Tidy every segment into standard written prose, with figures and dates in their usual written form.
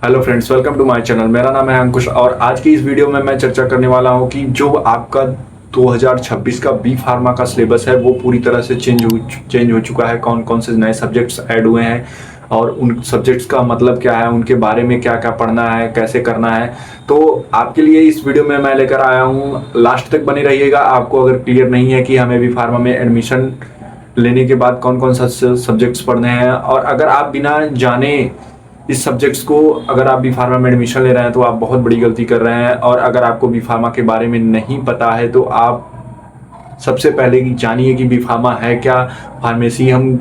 Hello friends, welcome to my channel. मेरा नाम है अंकुश और आज की इस वीडियो में मैं चर्चा करने वाला हूं कि जो आपका 2026 का बी फार्मा का सिलेबस है वो पूरी तरह से चेंज हो चुका है। कौन कौन से नए सब्जेक्ट्स ऐड हुए हैं और उन सब्जेक्ट्स का मतलब क्या है, उनके बारे में क्या क्या पढ़ना है, कैसे करना है। तो आपके लिए इस वीडियो में मैं लेकर आया हूँ, लास्ट तक बने रहिएगा। आपको अगर क्लियर नहीं है कि हमें बी फार्मा में एडमिशन लेने के बाद कौन कौन सा सब्जेक्ट्स पढ़ने हैं, और अगर आप बिना जाने इस सब्जेक्ट्स को अगर आप बी फार्मा में एडमिशन ले रहे हैं तो आप बहुत बड़ी गलती कर रहे हैं। और अगर आपको बी फार्मा के बारे में नहीं पता है तो आप सबसे पहले जानिए कि बी फार्मा है क्या, फार्मेसी हम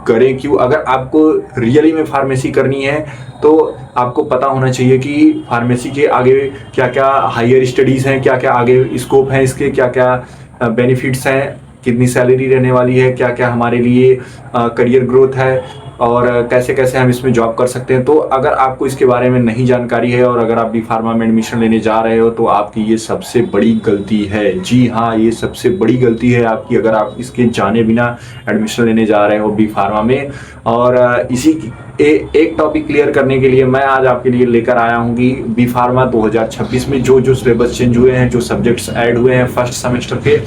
करें क्यों। अगर आपको रियली में फार्मेसी करनी है तो आपको पता होना चाहिए कि फार्मेसी के आगे क्या क्या हायर स्टडीज़ हैं, क्या क्या आगे स्कोप हैं, इसके क्या क्या बेनिफिट्स हैं, कितनी सैलरी रहने वाली है, क्या क्या हमारे लिए करियर ग्रोथ है और कैसे कैसे हम इसमें जॉब कर सकते हैं। तो अगर आपको इसके बारे में नहीं जानकारी है और अगर आप बी फार्मा में एडमिशन लेने जा रहे हो तो आपकी ये सबसे बड़ी गलती है। जी हाँ, ये सबसे बड़ी गलती है आपकी, अगर आप इसके जाने बिना एडमिशन लेने जा रहे हो बी फार्मा में। और इसी एक टॉपिक क्लियर करने के लिए मैं आज आपके लिए लेकर आया हूँ कि बी फार्मा 2026 में जो जो सिलेबस चेंज हुए हैं, जो सब्जेक्ट्स ऐड हुए हैं फर्स्ट सेमेस्टर के,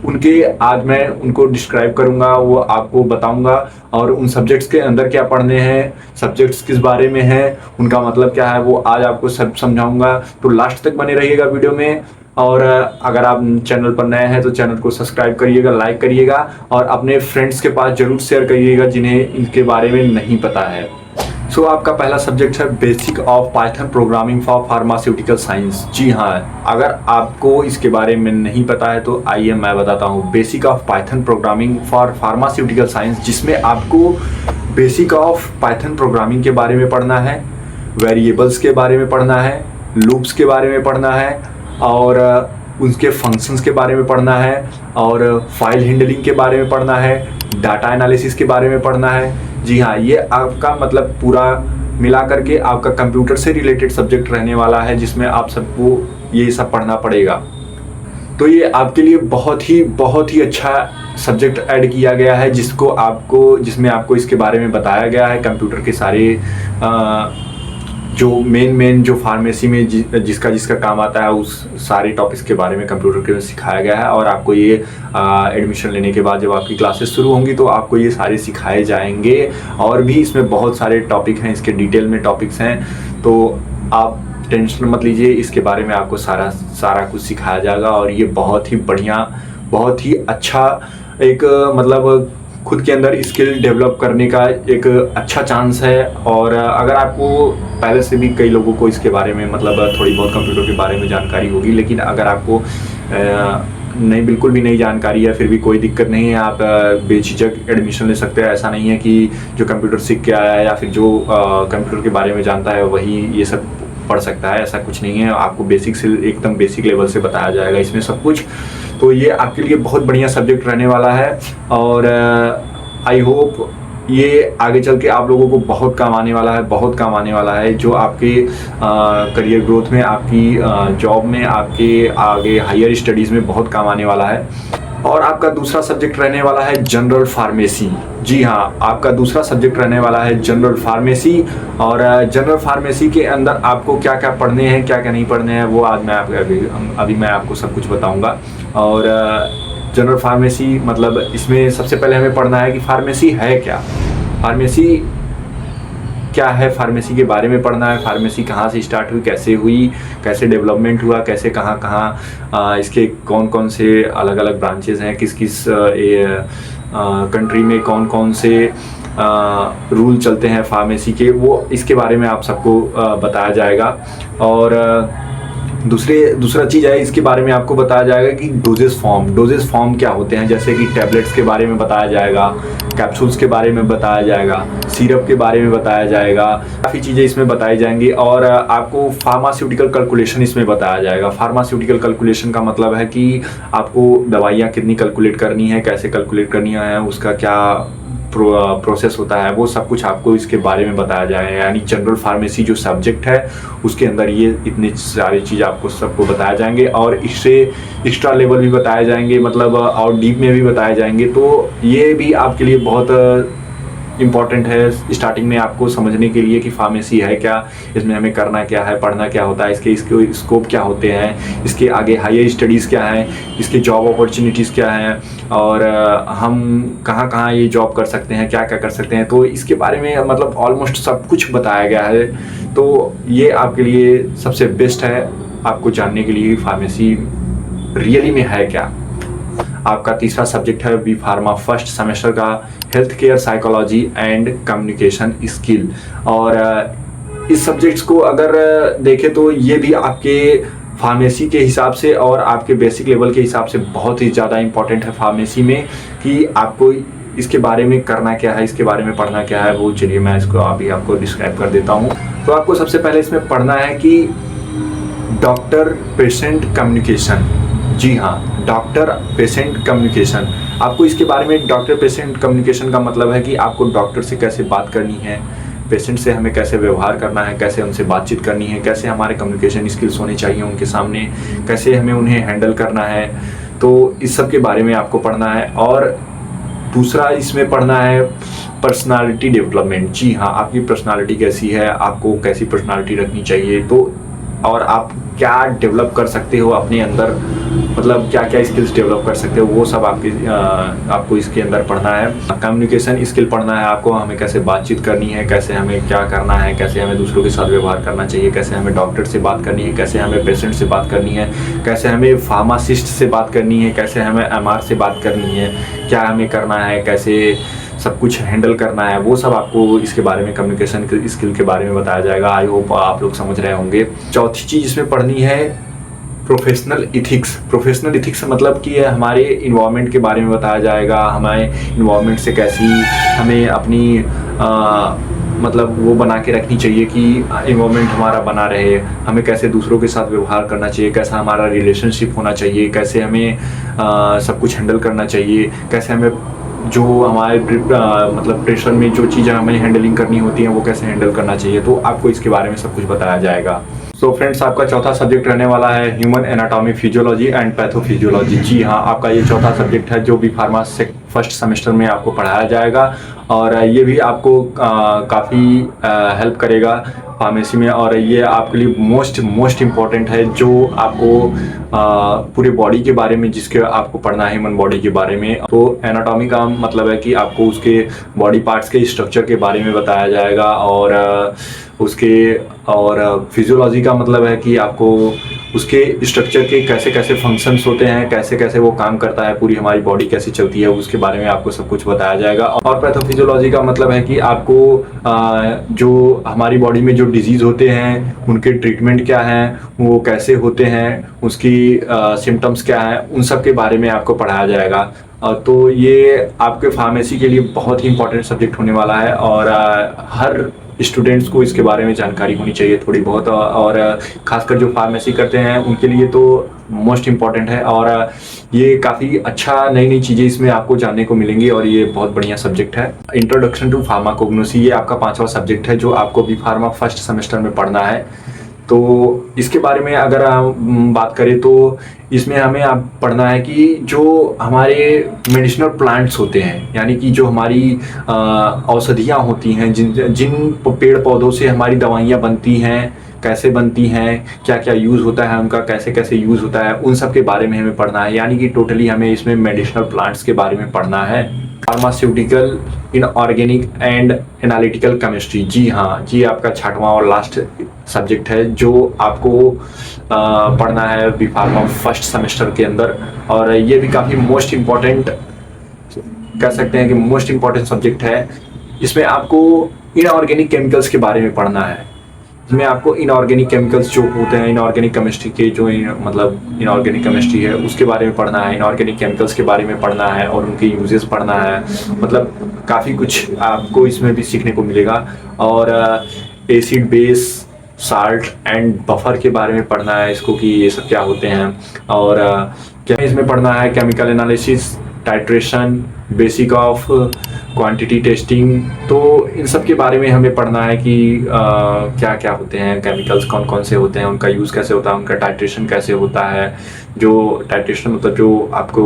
उनके आज मैं उनको डिस्क्राइब करूंगा, वो आपको बताऊंगा। और उन सब्जेक्ट्स के अंदर क्या पढ़ने हैं, सब्जेक्ट्स किस बारे में हैं, उनका मतलब क्या है, वो आज आपको सब समझाऊंगा। तो लास्ट तक बने रहिएगा वीडियो में। और अगर आप चैनल पर नए हैं तो चैनल को सब्सक्राइब करिएगा, लाइक करिएगा और अपने फ्रेंड्स के पास जरूर शेयर करिएगा जिन्हें इनके बारे में नहीं पता है। सो आपका पहला सब्जेक्ट है basic of Python programming for pharmaceutical science. जी हाँ, अगर आपको इसके बारे में नहीं पता है तो आइए मैं बताता हूँ। Basic of Python programming for pharmaceutical science, जिसमें आपको बेसिक ऑफ पाइथन प्रोग्रामिंग के बारे में पढ़ना है, वेरिएबल्स के बारे में पढ़ना है, लूप्स के बारे में पढ़ना है और उनके फंक्शंस के बारे में पढ़ना है और फाइल हैंडलिंग के बारे में पढ़ना है, डाटा एनालिसिस के बारे में पढ़ना है। जी हाँ, ये आपका मतलब पूरा मिला करके आपका कंप्यूटर से रिलेटेड सब्जेक्ट रहने वाला है, जिसमें आप सबको ये सब पढ़ना पड़ेगा। तो ये आपके लिए बहुत ही अच्छा सब्जेक्ट ऐड किया गया है, जिसमें आपको इसके बारे में बताया गया है। कंप्यूटर के सारे जो मेन जो फार्मेसी में जिसका काम आता है, उस सारे टॉपिक्स के बारे में कंप्यूटर के सिखाया गया है। और आपको ये एडमिशन लेने के बाद जब आपकी क्लासेस शुरू होंगी तो आपको ये सारे सिखाए जाएंगे। और भी इसमें बहुत सारे टॉपिक हैं, इसके डिटेल में टॉपिक्स हैं, तो आप टेंशन मत लीजिए, इसके बारे में आपको सारा कुछ सिखाया जाएगा। और ये बहुत ही बढ़िया, बहुत ही अच्छा एक मतलब खुद के अंदर स्किल डेवलप करने का एक अच्छा चांस है। और अगर आपको पहले से भी कई लोगों को इसके बारे में मतलब थोड़ी बहुत कंप्यूटर के बारे में जानकारी होगी, लेकिन अगर आपको बिल्कुल भी नहीं जानकारी है, फिर भी कोई दिक्कत नहीं है, आप बेझिझक एडमिशन ले सकते हैं। ऐसा नहीं है कि जो कंप्यूटर सीख के आया है या फिर जो कंप्यूटर के बारे में जानता है वही ये सब पढ़ सकता है, ऐसा कुछ नहीं है। आपको बेसिक से एकदम बेसिक लेवल से बताया जाएगा इसमें सब कुछ। तो ये आपके लिए बहुत बढ़िया सब्जेक्ट रहने वाला है और आई होप ये आगे चल के आप लोगों को बहुत काम आने वाला है, बहुत काम आने वाला है, जो आपके करियर ग्रोथ में, आपकी जॉब में, आपके आगे हायर स्टडीज़ में बहुत काम आने वाला है। और आपका दूसरा सब्जेक्ट रहने वाला है जनरल फार्मेसी। जी हाँ, आपका दूसरा सब्जेक्ट रहने वाला है जनरल फार्मेसी। और जनरल फार्मेसी के अंदर आपको क्या क्या पढ़ने हैं, क्या क्या नहीं पढ़ने हैं, वो आज अभी मैं आपको सब कुछ बताऊंगा। और जनरल फार्मेसी मतलब इसमें सबसे पहले हमें पढ़ना है कि फार्मेसी है क्या, फार्मेसी क्या है, फार्मेसी के बारे में पढ़ना है। फार्मेसी कहाँ से स्टार्ट हुई, कैसे हुई, कैसे डेवलपमेंट हुआ, कैसे कहाँ इसके कौन कौन से अलग अलग ब्रांचेस हैं, किस किस कंट्री में कौन कौन से रूल चलते हैं फार्मेसी के, वो इसके बारे में आप सबको बताया जाएगा। और दूसरा चीज़ है, इसके बारे में आपको बताया जाएगा कि डोजेस फॉर्म क्या होते हैं, जैसे कि टैबलेट्स के बारे में बताया जाएगा, कैप्सूल्स के बारे में बताया जाएगा, सिरप के बारे में बताया जाएगा, काफ़ी चीज़ें इसमें बताई जाएंगी। और आपको फार्मास्यूटिकल कैलकुलेशन इसमें बताया जाएगा। फार्मास्यूटिकल कैलकुलेशन का मतलब है कि आपको दवाइयाँ कितनी कैलकुलेट करनी है, कैसे कैलकुलेट करनी है, उसका क्या प्रोसेस होता है, वो सब कुछ आपको इसके बारे में बताया जाएगा। यानी जनरल फार्मेसी जो सब्जेक्ट है उसके अंदर ये इतनी सारी चीज़ आपको सबको बताया जाएंगे। और इससे एक्स्ट्रा लेवल भी बताए जाएंगे, मतलब और डीप में भी बताए जाएंगे। तो ये भी आपके लिए बहुत इम्पॉर्टेंट है स्टार्टिंग में आपको समझने के लिए कि फार्मेसी है क्या, इसमें हमें करना क्या है, पढ़ना क्या होता है, इसके स्कोप क्या होते हैं, इसके आगे हायर स्टडीज़ क्या हैं, इसके जॉब अपॉर्चुनिटीज़ क्या हैं, और हम कहाँ कहाँ ये जॉब कर सकते हैं, क्या क्या कर सकते हैं। तो इसके बारे में मतलब ऑलमोस्ट सब कुछ बताया गया है। तो ये आपके लिए सबसे बेस्ट है आपको जानने के लिए फार्मेसी रियली में है क्या। आपका तीसरा सब्जेक्ट है बी फार्मा फर्स्ट सेमेस्टर का health care psychology and communication skill. और इस सब्जेक्ट्स को अगर देखें तो ये भी आपके फार्मेसी के हिसाब से और आपके बेसिक लेवल के हिसाब से बहुत ही ज़्यादा इम्पॉर्टेंट है फार्मेसी में कि आपको इसके बारे में करना क्या है, इसके बारे में पढ़ना क्या है। वो चलिए मैं इसको अभी आपको डिस्क्राइब कर देता हूँ। तो आपको सबसे पहले इसमें पढ़ना है कि डॉक्टर पेशेंट कम्युनिकेशन। जी हाँ, डॉक्टर पेशेंट कम्युनिकेशन। आपको इसके बारे में डॉक्टर पेशेंट कम्युनिकेशन का मतलब है कि आपको डॉक्टर से कैसे बात करनी है, पेशेंट से हमें कैसे व्यवहार करना है, कैसे उनसे बातचीत करनी है, कैसे हमारे कम्युनिकेशन स्किल्स होने चाहिए उनके सामने, कैसे हमें उन्हें हैंडल करना है। तो इस सब के बारे में आपको पढ़ना है। और दूसरा इसमें पढ़ना है पर्सनालिटी डेवलपमेंट। जी हाँ, आपकी पर्सनालिटी कैसी है, आपको कैसी पर्सनालिटी रखनी चाहिए, तो और आप क्या डेवलप कर सकते हो अपने अंदर, मतलब क्या क्या स्किल्स डेवलप कर सकते हो, वो सब आपको इसके अंदर पढ़ना है। कम्युनिकेशन स्किल पढ़ना है आपको, हमें कैसे बातचीत करनी है, कैसे हमें क्या करना है, कैसे हमें दूसरों के साथ व्यवहार करना चाहिए, कैसे हमें डॉक्टर से बात करनी है, कैसे हमें पेशेंट से बात करनी है, कैसे हमें फार्मासिस्ट से बात करनी है, कैसे हमें एमआर से बात करनी है, क्या हमें करना है, कैसे सब कुछ हैंडल करना है। वो सब आपको इसके बारे में कम्युनिकेशन स्किल के बारे में बताया जाएगा। आई होप आप लोग समझ रहे होंगे। चौथी चीज़ इसमें पढ़नी है प्रोफेशनल इथिक्स। प्रोफेशनल इथिक्स मतलब कि हमारे इन्वायरमेंट के बारे में बताया जाएगा, हमारे इन्वायरमेंट से कैसी हमें अपनी मतलब वो बना के रखनी चाहिए कि इन्वायरमेंट हमारा बना रहे, हमें कैसे दूसरों के साथ व्यवहार करना चाहिए, कैसा हमारा रिलेशनशिप होना चाहिए, कैसे हमें सब कुछ हैंडल करना चाहिए, कैसे हमें जो हमारे मतलब प्रेशर में जो चीज़ें हमें हैंडलिंग करनी होती हैं वो कैसे हैंडल करना चाहिए। तो आपको इसके बारे में सब कुछ बताया जाएगा। सो फ्रेंड्स, आपका चौथा सब्जेक्ट रहने वाला है human anatomy physiology and pathophysiology. जी हाँ, आपका ये चौथा सब्जेक्ट है जो बी फार्मा फर्स्ट सेमेस्टर में आपको पढ़ाया जाएगा। और ये भी आपको काफ़ी हेल्प करेगा फार्मेसी में, और ये आपके लिए मोस्ट इम्पॉर्टेंट है जो आपको पूरे बॉडी के बारे में जिसके आपको पढ़ना है, ह्यूमन बॉडी के बारे में। तो एनाटॉमी का मतलब है कि आपको उसके बॉडी पार्ट्स के स्ट्रक्चर के बारे में बताया जाएगा, और फिजियोलॉजी का मतलब है कि आपको उसके स्ट्रक्चर के कैसे कैसे फंक्शंस होते हैं, कैसे कैसे वो काम करता है, पूरी हमारी बॉडी कैसे चलती है, उसके बारे में आपको सब कुछ बताया जाएगा। और पैथोफिजियोलॉजी का मतलब है कि आपको जो हमारी बॉडी में जो डिजीज़ होते हैं उनके ट्रीटमेंट क्या हैं, वो कैसे होते हैं, उसकी सिम्टम्स क्या हैं, उन सब के बारे में आपको पढ़ाया जाएगा। तो ये आपके फार्मेसी के लिए बहुत ही इंपॉर्टेंट सब्जेक्ट होने वाला है, और हर स्टूडेंट्स को इसके बारे में जानकारी होनी चाहिए थोड़ी बहुत, और खासकर जो फार्मेसी करते हैं उनके लिए तो मोस्ट इम्पॉर्टेंट है। और ये काफ़ी अच्छा नई चीज़ें इसमें आपको जानने को मिलेंगी, और ये बहुत बढ़िया सब्जेक्ट है। इंट्रोडक्शन टू फार्माकोग्नोसी, ये आपका 5वां सब्जेक्ट है जो आपको बी फार्मा फर्स्ट सेमेस्टर में पढ़ना है। तो इसके बारे में अगर हम बात करें तो इसमें हमें आप पढ़ना है कि जो हमारे मेडिसिनल प्लांट्स होते हैं, यानी कि जो हमारी औषधियाँ होती हैं, जिन पेड़ पौधों से हमारी दवाइयाँ बनती हैं, कैसे बनती हैं, क्या क्या यूज़ होता है उनका, कैसे कैसे यूज़ होता है, उन सब के बारे में हमें पढ़ना है। यानी कि टोटली हमें इसमें मेडिसिनल प्लांट्स के बारे में पढ़ना है। Pharmaceutical inorganic and analytical chemistry. जी हाँ, जी आपका 6वां और लास्ट सब्जेक्ट है जो आपको पढ़ना है बी फार्मा फर्स्ट सेमेस्टर के अंदर। और ये भी काफ़ी मोस्ट इम्पॉर्टेंट कह सकते हैं कि मोस्ट इम्पॉर्टेंट सब्जेक्ट है। इसमें आपको इनऑर्गेनिक केमिकल्स के बारे में पढ़ना है। इसमें आपको इनऑर्गेनिक केमिकल्स जो होते हैं, इनऑर्गेनिक केमिस्ट्री के जो मतलब इनऑर्गेनिक केमिस्ट्री है उसके बारे में पढ़ना है, इनऑर्गेनिक केमिकल्स के बारे में पढ़ना है, और उनके यूजेस पढ़ना है। मतलब काफ़ी कुछ आपको इसमें भी सीखने को मिलेगा। और acid base salt and buffer के बारे में पढ़ना है इसको कि ये सब क्या होते हैं। और क्या इसमें पढ़ना है chemical analysis, titration, basic of quantity testing. तो इन सब के बारे में हमें पढ़ना है कि क्या क्या होते हैं केमिकल्स, कौन कौन से होते हैं, उनका यूज़ कैसे होता है, उनका टाइट्रेशन कैसे होता है। जो टाइट्रेशन मतलब जो आपको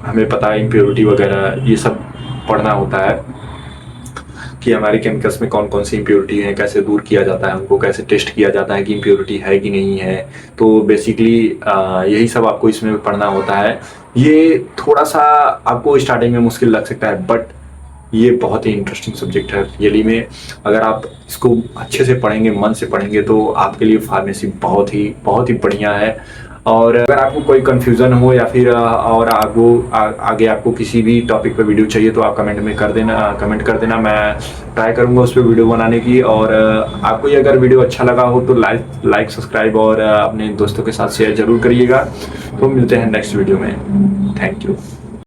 हमें पता है इम्प्योरिटी वगैरह ये सब पढ़ना होता है। कि हमारे केमिकल्स में कौन कौन सी इम्प्योरिटी है, कैसे दूर किया जाता है, उनको कैसे टेस्ट किया जाता है कि इम्प्योरिटी है कि नहीं है। तो बेसिकली यही सब आपको इसमें पढ़ना होता है। ये थोड़ा सा आपको स्टार्टिंग में मुश्किल लग सकता है, बट ये बहुत ही इंटरेस्टिंग सब्जेक्ट है रियली में। अगर आप इसको अच्छे से पढ़ेंगे, मन से पढ़ेंगे, तो आपके लिए फार्मेसी बहुत ही बढ़िया है। और अगर आपको कोई कन्फ्यूज़न हो या फिर और आगे आपको किसी भी टॉपिक पे वीडियो चाहिए तो आप कमेंट कर देना। मैं ट्राई करूँगा उस पर वीडियो बनाने की। और आपको ये अगर वीडियो अच्छा लगा हो तो लाइक सब्सक्राइब और अपने दोस्तों के साथ शेयर ज़रूर करिएगा। तो मिलते हैं नेक्स्ट वीडियो में। Thank you.